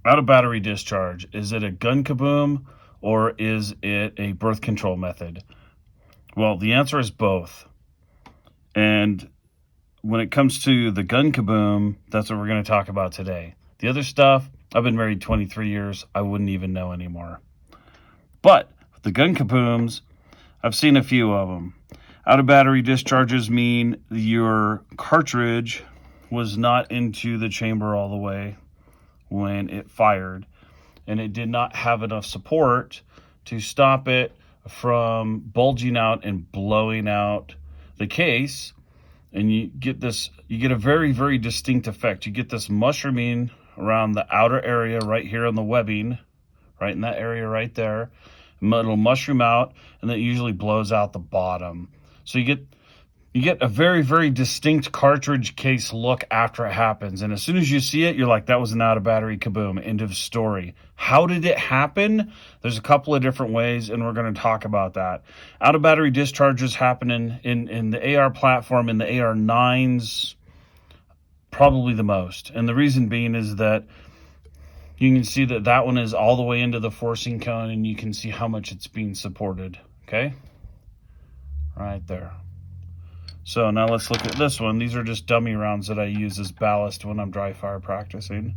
Out of battery discharge, is it a gun kaboom or is it a birth control method? Well, the answer is both. And when it comes to the gun kaboom, that's what we're going to talk about today. The other stuff, I've been married 23 years. I wouldn't even know anymore. But the gun kabooms, I've seen a few of them. Out of battery discharges mean your cartridge was not into the chamber all the way when it fired, and it did not have enough support to stop it from bulging out and blowing out the case. And you get a very, very distinct effect. You get this mushrooming around the outer area right here on the webbing, right in that area right there. It'll mushroom out, and then it usually blows out the bottom. So you get a very, very distinct cartridge case look after it happens. And as soon as you see it, you're like, that was an out of battery kaboom. End of story. How did it happen? There's a couple of different ways, and we're going to talk about that. Out of battery discharges happen in the AR platform, in the AR9s, probably the most. And the reason being is that you can see that one is all the way into the forcing cone, and you can see how much it's being supported. Okay? Right there. So now let's look at this one. These are just dummy rounds that I use as ballast when I'm dry fire practicing.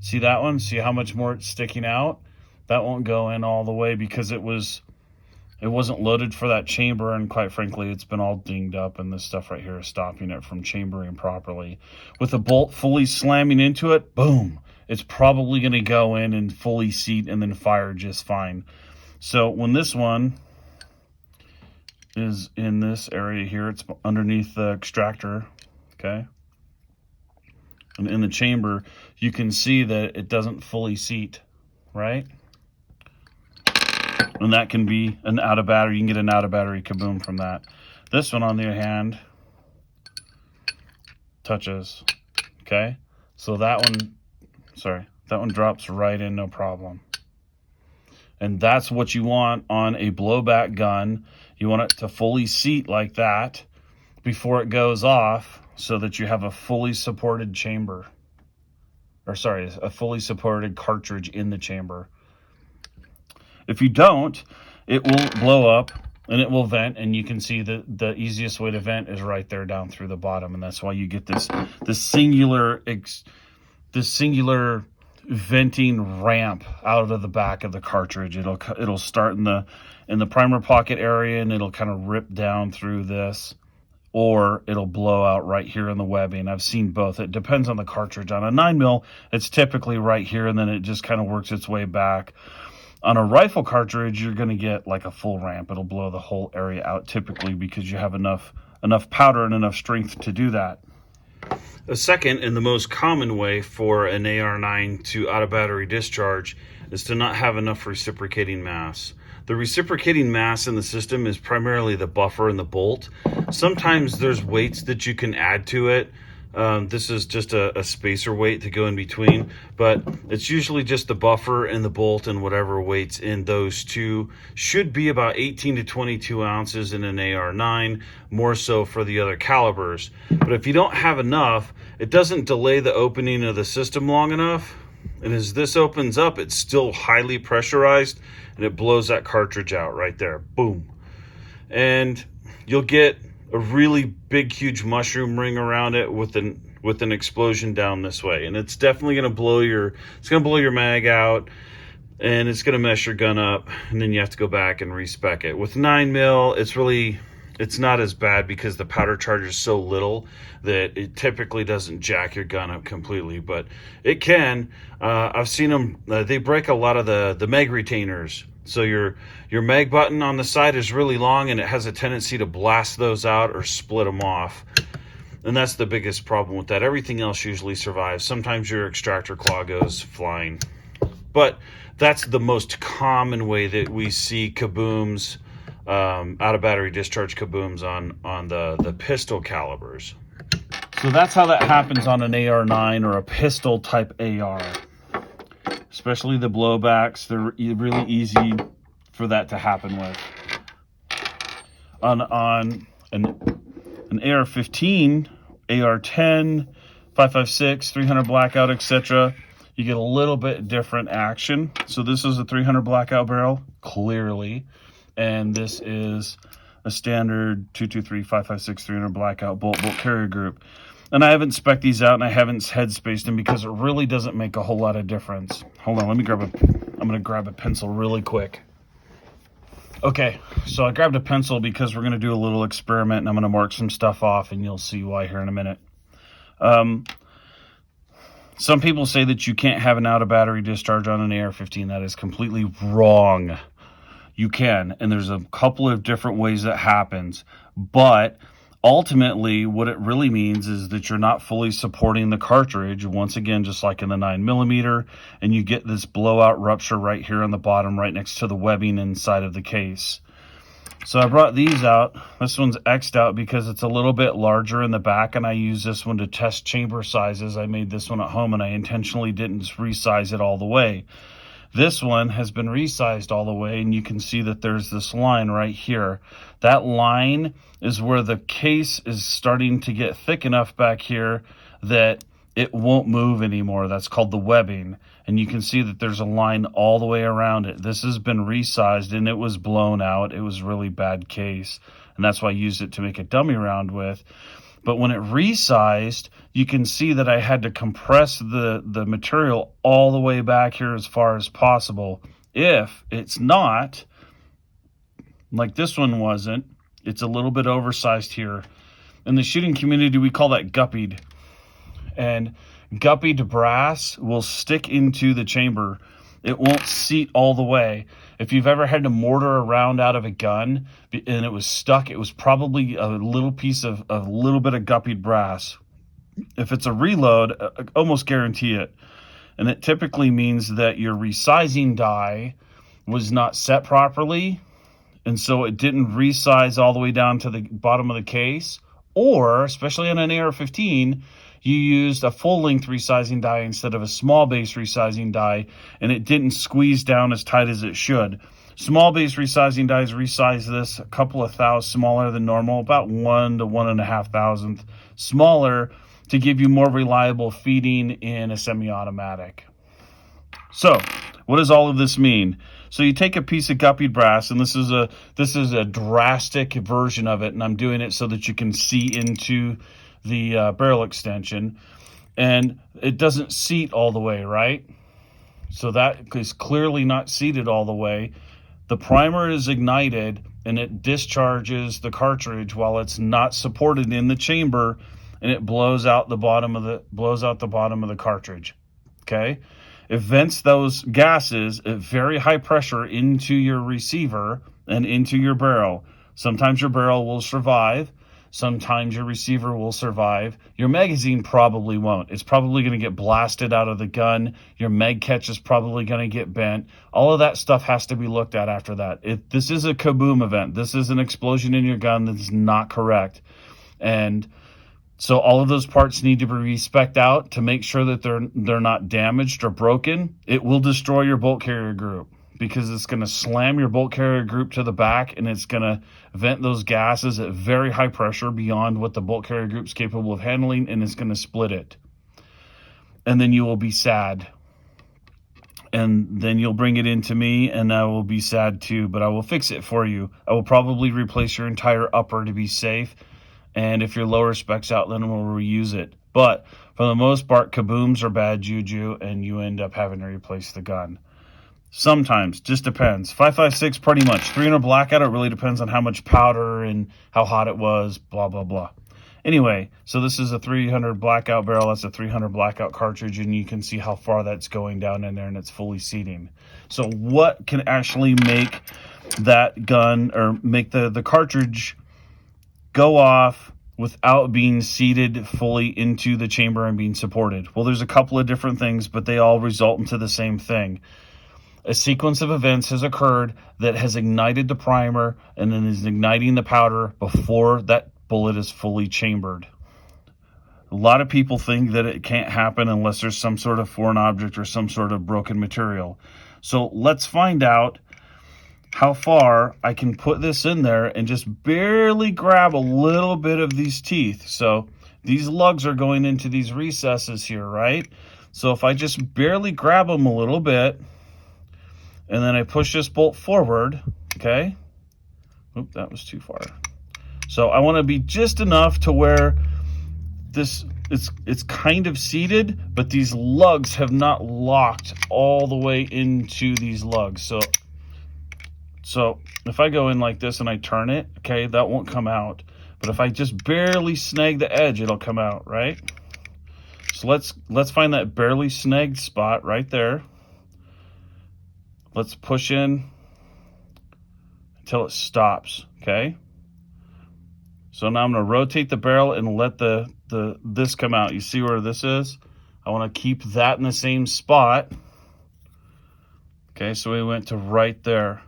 See that one? See how much more it's sticking out? That won't go in all the way because it wasn't loaded for that chamber, and quite frankly, it's been all dinged up, and this stuff right here is stopping it from chambering properly. With the bolt fully slamming into it, boom, it's probably going to go in and fully seat and then fire just fine. So when this one is in this area here, it's underneath the extractor, okay? And in the chamber, you can see that it doesn't fully seat, right? And that can be an out of battery. You can get an out of battery kaboom from that. This one, on the other hand, touches, okay? So that one drops right in, no problem. And that's what you want on a blowback gun. You want it to fully seat like that before it goes off, so that you have a fully supported chamber. Or sorry, a fully supported cartridge in the chamber. If you don't, it will blow up and it will vent, and you can see that the easiest way to vent is right there down through the bottom, and that's why you get this singular venting ramp out of the back of the cartridge. It'll start in the primer pocket area, and it'll kind of rip down through this, or it'll blow out right here in the webbing. I've seen both. It depends on the cartridge. On a 9mm, it's typically right here, and then it just kind of works its way back. On a rifle cartridge, you're going to get like a full ramp. It'll blow the whole area out typically because you have enough powder and enough strength to do that. The second and the most common way for an AR9 to out of battery discharge is to not have enough reciprocating mass. The reciprocating mass in the system is primarily the buffer and the bolt. Sometimes there's weights that you can add to it. This is just a spacer weight to go in between, but it's usually just the buffer and the bolt, and whatever weights in those two should be about 18 to 22 ounces in an AR9, more so for the other calibers. But if you don't have enough, it doesn't delay the opening of the system long enough. And as this opens up, it's still highly pressurized, and it blows that cartridge out right there. Boom. And you'll get a really big, huge mushroom ring around it with an explosion down this way. And it's definitely going to blow your mag out, and it's going to mess your gun up, and then you have to go back and respec it. With 9mm, it's not as bad because the powder charge is so little that it typically doesn't jack your gun up completely, but it can. I've seen them, they break a lot of the mag retainers. So your mag button on the side is really long, and it has a tendency to blast those out or split them off. And that's the biggest problem with that. Everything else usually survives. Sometimes your extractor claw goes flying. But that's the most common way that we see kabooms, out of battery discharge kabooms on the pistol calibers. So that's how that happens on an AR9 or a pistol type AR. Especially the blowbacks, they're really easy for that to happen with. On an AR-15, AR-10, 5.56, 300 blackout, etc., you get a little bit different action. So this is a 300 blackout barrel, clearly, and this is a standard 223 556 300 blackout bolt carrier group. And I haven't spec'd these out, and I haven't headspaced them because it really doesn't make a whole lot of difference. Hold on, I'm gonna grab a pencil really quick. Okay, so I grabbed a pencil because we're gonna do a little experiment, and I'm gonna mark some stuff off, and you'll see why here in a minute. Some people say that you can't have an out-of-battery discharge on an AR-15. That is completely wrong. You can, and there's a couple of different ways that happens, but ultimately what it really means is that you're not fully supporting the cartridge, once again, just like in the 9mm, and you get this blowout rupture right here on the bottom, right next to the webbing inside of the case. So I brought these out. This one's X'd out because it's a little bit larger in the back, and I use this one to test chamber sizes. I made this one at home, and I intentionally didn't resize it all the way. This one has been resized all the way, and you can see that there's this line right here. That line is where the case is starting to get thick enough back here that it won't move anymore. That's called the webbing. And you can see that there's a line all the way around it. This has been resized, and it was blown out. It was a really bad case, and that's why I used it to make a dummy round with. But when it resized, you can see that I had to compress the material all the way back here as far as possible. If it's not, like this one wasn't, it's a little bit oversized here. In the shooting community, we call that guppied. And guppied brass will stick into the chamber. It won't seat all the way. If you've ever had to mortar a round out of a gun and it was stuck, it was probably a little piece of a little bit of guppied brass. If it's a reload, almost guarantee it. And it typically means that your resizing die was not set properly, and so it didn't resize all the way down to the bottom of the case. Or, especially on an AR-15, you used a full-length resizing die instead of a small base resizing die, and it didn't squeeze down as tight as it should. Small base resizing dies resize this a couple of thousand smaller than normal, about 1 to 1.5 thousandth smaller, to give you more reliable feeding in a semi-automatic. So, what does all of this mean? So you take a piece of guppied brass, and this is a drastic version of it, and I'm doing it so that you can see into the barrel extension, and it doesn't seat all the way, right? So that is clearly not seated all the way. The primer is ignited, and it discharges the cartridge while it's not supported in the chamber, and it blows out the bottom of the cartridge. Okay? It vents those gases at very high pressure into your receiver and into your barrel. Sometimes your barrel will survive. Sometimes your receiver will survive. Your magazine probably won't. It's probably going to get blasted out of the gun. Your mag catch is probably going to get bent. All of that stuff has to be looked at after that. This is a kaboom event. This is an explosion in your gun that is not correct. And so all of those parts need to be respec'd out to make sure that they're not damaged or broken. It will destroy your bolt carrier group because it's going to slam your bolt carrier group to the back, and it's going to vent those gases at very high pressure beyond what the bolt carrier group's capable of handling, and it's going to split it. And then you will be sad. And then you'll bring it into me, and I will be sad too, but I will fix it for you. I will probably replace your entire upper to be safe. And if your lower spec's out, then we'll reuse it. But for the most part, kabooms are bad juju, and you end up having to replace the gun. Sometimes, just depends. 5.56, pretty much. 300 blackout, it really depends on how much powder and how hot it was, blah, blah, blah. Anyway, so this is a 300 blackout barrel. That's a 300 blackout cartridge, and you can see how far that's going down in there, and it's fully seating. So what can actually make that gun, or make the cartridge go off without being seated fully into the chamber and being supported? Well, there's a couple of different things, but they all result into the same thing. A sequence of events has occurred that has ignited the primer and then is igniting the powder before that bullet is fully chambered. A lot of people think that it can't happen unless there's some sort of foreign object or some sort of broken material. So let's find out how far I can put this in there and just barely grab a little bit of these teeth. So these lugs are going into these recesses here, right? So if I just barely grab them a little bit, and then I push this bolt forward, okay? Oop, that was too far. So I want to be just enough to where this it's kind of seated, but these lugs have not locked all the way into these lugs. So if I go in like this and I turn it, okay, that won't come out. But if I just barely snag the edge, it'll come out, right? So let's find that barely snagged spot right there. Let's push in until it stops, okay? So now I'm going to rotate the barrel and let this come out. You see where this is? I want to keep that in the same spot. Okay, so we went to right there.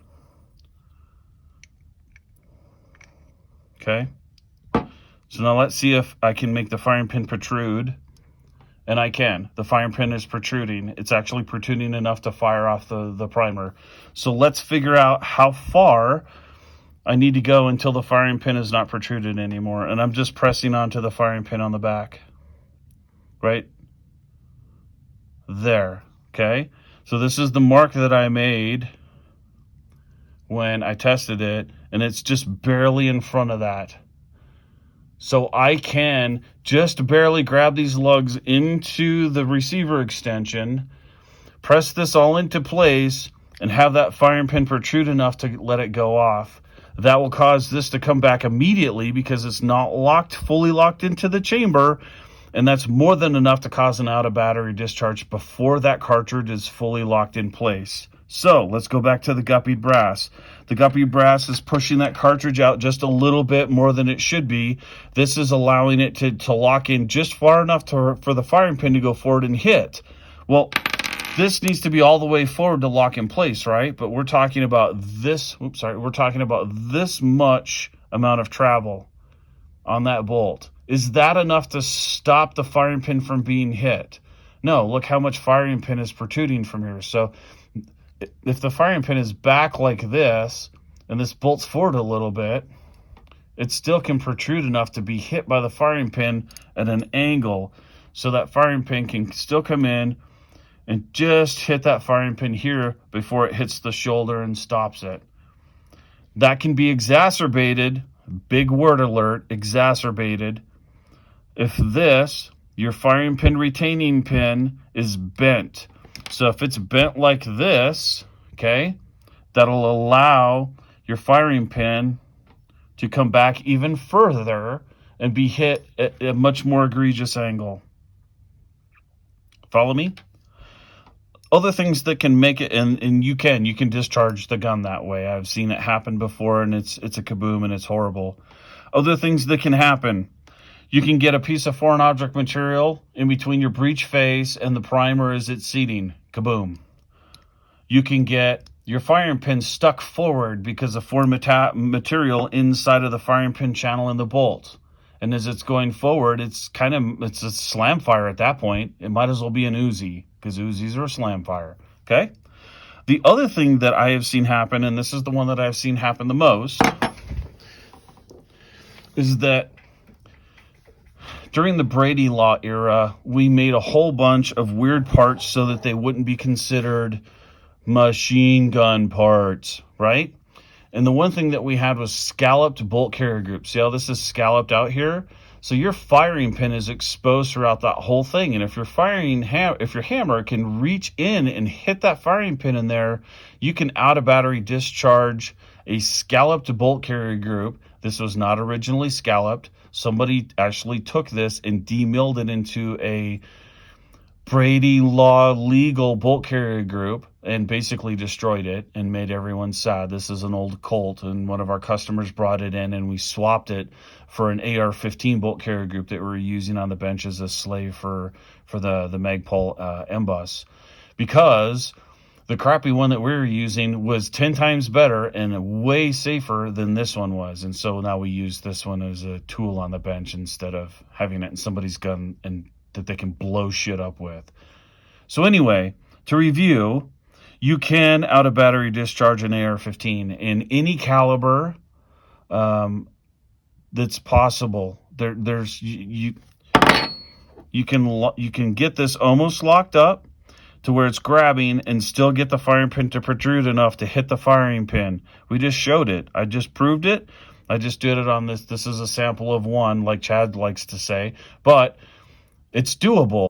Okay. So now let's see if I can make the firing pin protrude. And I can. The firing pin is protruding. It's actually protruding enough to fire off the primer. So let's figure out how far I need to go until the firing pin is not protruded anymore. And I'm just pressing onto the firing pin on the back. Right there. Okay. So this is the mark that I made when I tested it. And it's just barely in front of that. So I can just barely grab these lugs into the receiver extension, press this all into place, and have that firing pin protrude enough to let it go off. That will cause this to come back immediately because it's not fully locked into the chamber, and that's more than enough to cause an out-of-battery discharge before that cartridge is fully locked in place. So let's go back to the guppied brass. The guppied brass is pushing that cartridge out just a little bit more than it should be. This is allowing it to lock in just far enough for the firing pin to go forward and hit. Well, this needs to be all the way forward to lock in place, right? But we're talking about this, we're talking about this much amount of travel on that bolt. Is that enough to stop the firing pin from being hit? No, look how much firing pin is protruding from here. So if the firing pin is back like this, and this bolts forward a little bit, it still can protrude enough to be hit by the firing pin at an angle, so that firing pin can still come in and just hit that firing pin here before it hits the shoulder and stops it. That can be exacerbated, big word alert, exacerbated, if your firing pin retaining pin is bent. So if it's bent like this, okay, that'll allow your firing pin to come back even further and be hit at a much more egregious angle. Follow me? Other things that can make it, and you can discharge the gun that way. I've seen it happen before, and it's a kaboom, and it's horrible. Other things that can happen. You can get a piece of foreign object material in between your breech face and the primer as it's seating. Kaboom. You can get your firing pin stuck forward because of foreign material inside of the firing pin channel in the bolt. And as it's going forward, it's a slam fire at that point. It might as well be an Uzi, because Uzis are a slam fire. Okay? The other thing that I have seen happen, and this is the one that I've seen happen the most, is that during the Brady Law era, we made a whole bunch of weird parts so that they wouldn't be considered machine gun parts, right? And the one thing that we had was scalloped bolt carrier groups. See how this is scalloped out here? So your firing pin is exposed throughout that whole thing. And if your hammer can reach in and hit that firing pin in there, you can out-of-battery discharge a scalloped bolt carrier group. This was not originally scalloped. Somebody actually took this and demilled it into a Brady Law legal bolt carrier group and basically destroyed it and made everyone sad. This is an old Colt, and one of our customers brought it in, and we swapped it for an AR-15 bolt carrier group that we were using on the bench as a slave for the Magpul M-Bus, because the crappy one that we were using was 10 times better and way safer than this one was. And so now we use this one as a tool on the bench instead of having it in somebody's gun and that they can blow shit up with. So anyway, to review, you can out-of-battery discharge an AR-15 in any caliber that's possible. you can get this almost locked up to where it's grabbing and still get the firing pin to protrude enough to hit the firing pin. We just showed it. I just proved it. I just did it on this. This is a sample of one, like Chad likes to say, but it's doable.